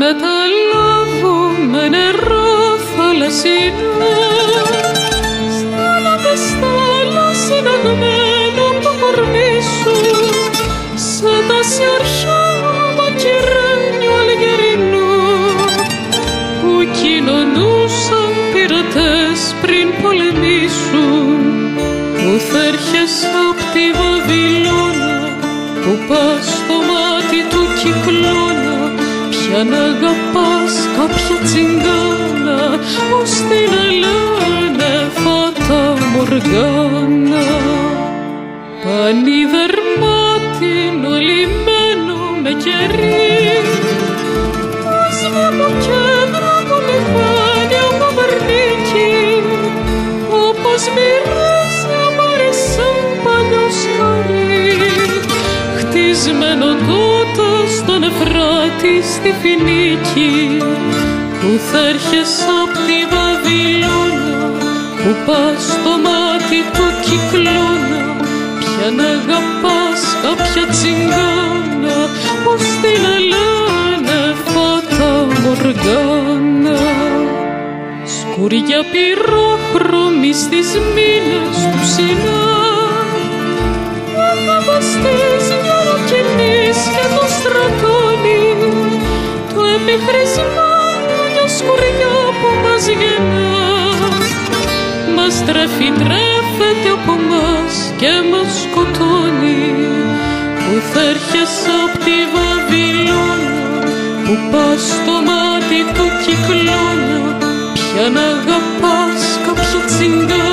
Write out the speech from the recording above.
μεταλάβω με νερό θαλασσινό, στάλατε στάλα συναγμένο απ' το κορμί σου, σαν τα σιαρχιά μακυρένιο αλγερινό, που κοινωνούσαν πειρατές πριν πολεμήσουν, που θα έρχεσαι απ' τη Βαβυλώνα, που πας στο μάτι του κυκλώνα, πια να αγαπάς κάποια τσιγκάνα, πως την λένε Φάτα Μοργάνα. Πανιδερμάτινο λιμένο με κερί, πως με από κέντρα μου λιβάνει από βερνίκι, όπως μοιράζει αμάρεσαν παλιό σκαρί, χτισμένο τότε στον Εφράτη στη Φινίκη, που θα έρχεσαι απ' τη Βαβυλώνα, που πας στο μάτι του κυκλώνα, πια να αγαπάς κάποια τσιγκάνα, πως την λένε Φάτα Μοργάνα. Σκουριά πυρόχρωμη στις μήνες του Σινά, αναβαστείς μια ροκινής και το στρατώνει, το επιχρησμένο μια σκουριά που μας γεννά, μας τρέφεται από μας και μας σκοτώνει, που θα έρχεσαι απ' τη Βαβυλώνα, που πας στο μάτι του κυκλώνα, πια να αγαπάς κάποια τσιγκάνα.